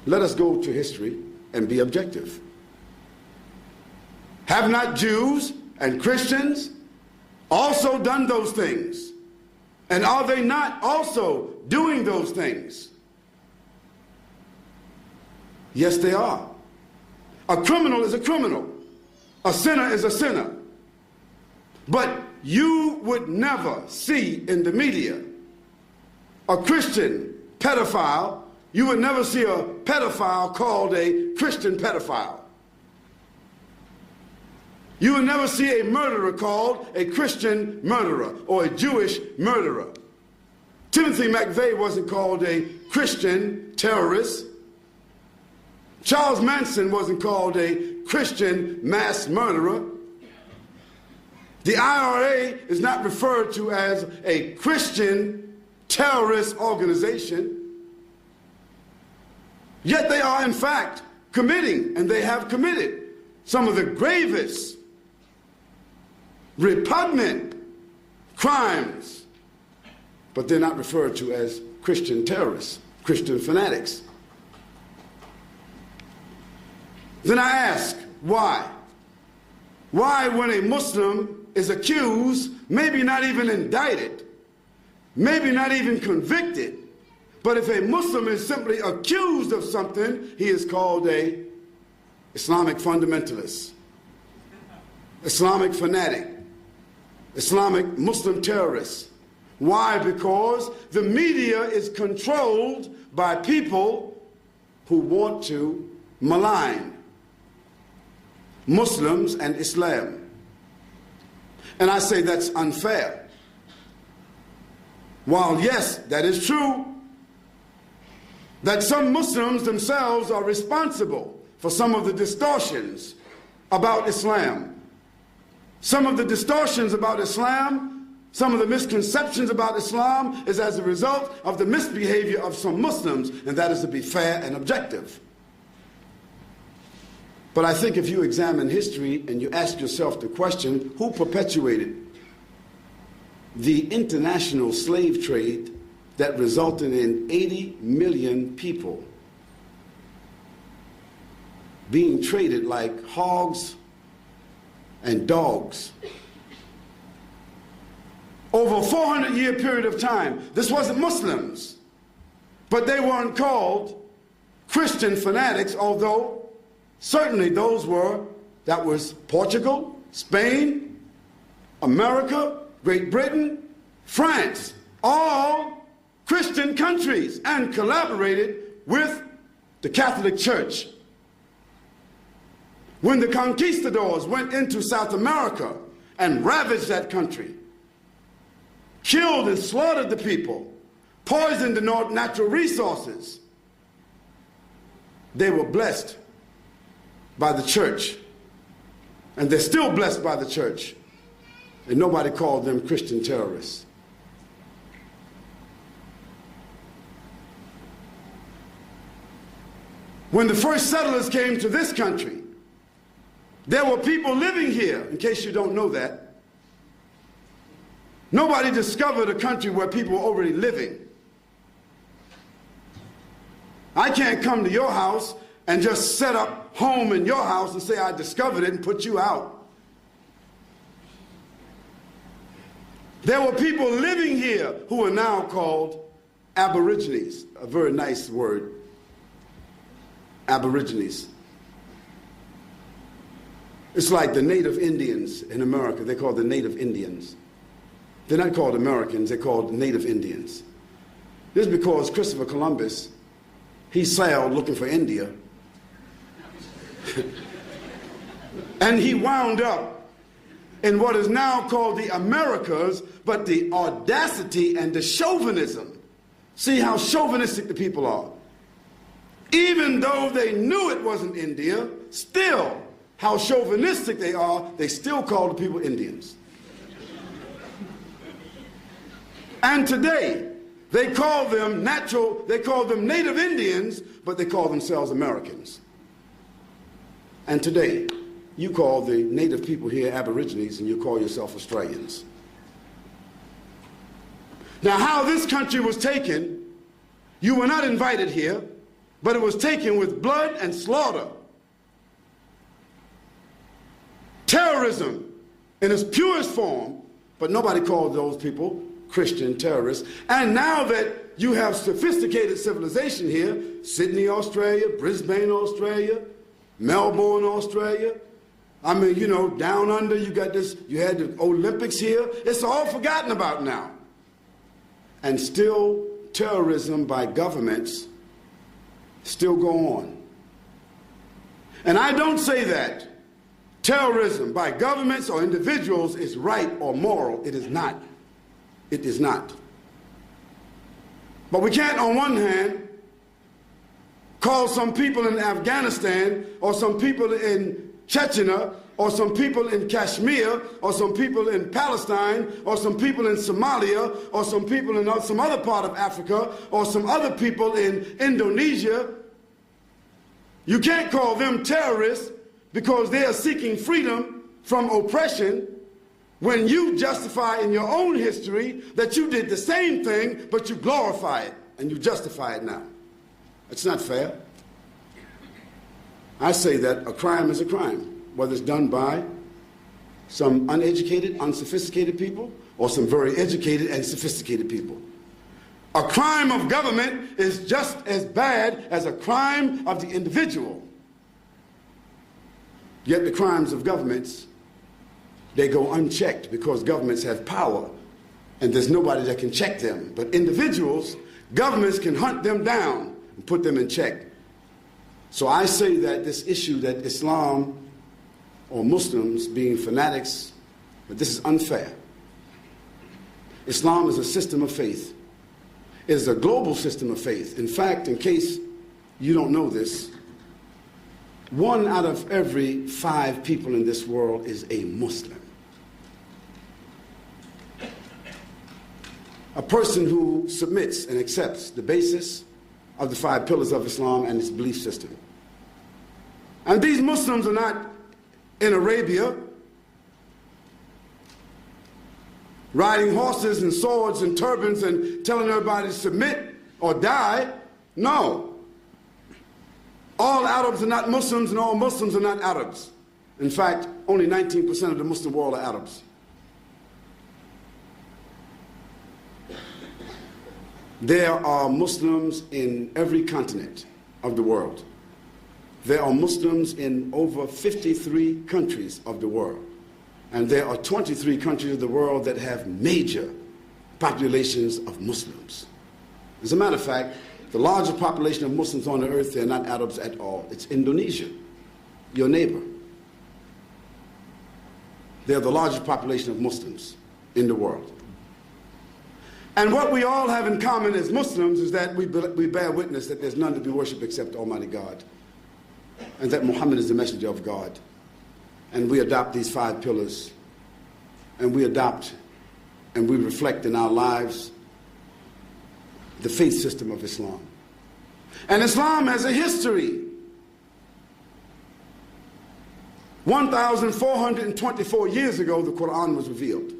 Let us go to history and be objective. Have not Jews and Christians also done those things? And are they not also doing those things? Yes, they are. A criminal is a criminal. A sinner is a sinner. But you would never see in the media a Christian pedophile. You would never see a pedophile called a Christian pedophile. You would never see a murderer called a Christian murderer or a Jewish murderer. Timothy McVeigh wasn't called a Christian terrorist. Charles Manson wasn't called a Christian mass murderer. The IRA is not referred to as a Christian terrorist organization. Yet they are, in fact, committing, and they have committed, some of the gravest, repugnant crimes. But they're not referred to as Christian terrorists, Christian fanatics. Then I ask, why? Why, when a Muslim is accused, maybe not even indicted, maybe not even convicted, but if a Muslim is simply accused of something, he is called a Islamic fundamentalist, Islamic fanatic, Islamic Muslim terrorist. Why? Because the media is controlled by people who want to malign Muslims and Islam. And I say that's unfair. While yes, that is true, that some Muslims themselves are responsible for some of the distortions about Islam. Some of the distortions about Islam, some of the misconceptions about Islam is as a result of the misbehavior of some Muslims, and that is to be fair and objective. But I think if you examine history and you ask yourself the question, who perpetuated the international slave trade that resulted in 80 million people being traded like hogs and dogs over a 400-year period of time? This wasn't Muslims, but they weren't called Christian fanatics, although certainly that was Portugal, Spain, America, Great Britain, France, all Christian countries, and collaborated with the Catholic Church. When the conquistadors went into South America and ravaged that country, killed and slaughtered the people, poisoned the natural resources, they were blessed by the church, and they're still blessed by the church, and nobody called them Christian terrorists. When the first settlers came to this country, there were people living here, in case you don't know that. Nobody discovered a country where people were already living. I can't come to your house and just set up home in your house and say I discovered it and put you out. There were people living here who are now called Aborigines, a very nice word, Aborigines. It's like the native Indians in America. They're called the native Indians. They're not called Americans, they're called native Indians. This is because Christopher Columbus, he sailed looking for India. And he wound up in what is now called the Americas, but the audacity and the chauvinism. See how chauvinistic the people are. Even though they knew it wasn't India, still, how chauvinistic they are, they still call the people Indians. And today, they call them native Indians, but they call themselves Americans. And today, you call the native people here Aborigines, and you call yourself Australians. Now, how this country was taken, you were not invited here. but it was taken with blood and slaughter. Terrorism in its purest form, but nobody called those people Christian terrorists. And now that you have sophisticated civilization here, Sydney, Australia, Brisbane, Australia, Melbourne, Australia, I mean, you know, down under, you got this, you had the Olympics here. It's all forgotten about now. And still, terrorism by governments still go on. And I don't say that terrorism by governments or individuals is right or moral. It is not. It is not. But we can't, on one hand, call some people in Afghanistan or some people in Chechnya or some people in Kashmir or some people in Palestine or some people in Somalia or some people in some other part of Africa or some other people in Indonesia. You can't call them terrorists because they are seeking freedom from oppression when you justify in your own history that you did the same thing, but you glorify it and you justify it now. It's not fair. I say that a crime is a crime, whether it's done by some uneducated, unsophisticated people or some very educated and sophisticated people. A crime of government is just as bad as a crime of the individual. Yet the crimes of governments, they go unchecked because governments have power and there's nobody that can check them. But individuals, governments can hunt them down and put them in check. So I say that this issue that Islam or Muslims being fanatics, but this is unfair. Islam is a system of faith. It is a global system of faith. In fact, in case you don't know this, 1 out of every 5 people in this world is a Muslim. A person who submits and accepts the basis of the 5 pillars of Islam and its belief system. And these Muslims are not in Arabia riding horses and swords and turbans and telling everybody to submit or die. No. All Arabs are not Muslims and all Muslims are not Arabs. In fact, only 19% of the Muslim world are Arabs. There are Muslims in every continent of the world. There are Muslims in over 53 countries of the world. And there are 23 countries of the world that have major populations of Muslims. As a matter of fact, the largest population of Muslims on the earth, they're not Arabs at all. It's Indonesia, your neighbor. They're the largest population of Muslims in the world. And what we all have in common as Muslims is that we bear witness that there's none to be worshipped except Almighty God, and that Muhammad is the messenger of God. And we adopt these 5 pillars, and we adopt and we reflect in our lives the faith system of Islam. And Islam has a history. 1,424 years ago, the Quran was revealed.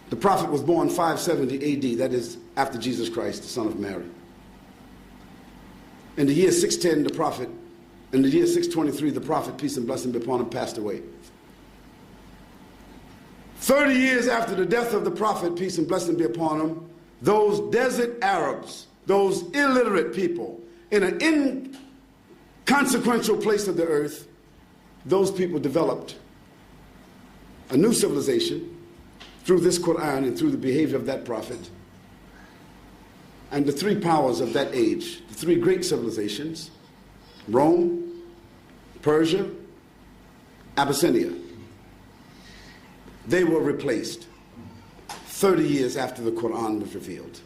The Prophet was born 570 AD, that is after Jesus Christ, the son of Mary. In the year 610, in the year 623, the Prophet, peace and blessing be upon him, passed away. 30 years after the death of the Prophet, peace and blessing be upon him, those desert Arabs, those illiterate people, in an inconsequential place of the earth, those people developed a new civilization through this Quran and through the behavior of that Prophet. And the 3 powers of that age, the 3 great civilizations, Rome, Persia, Abyssinia, they were replaced 30 years after the Quran was revealed.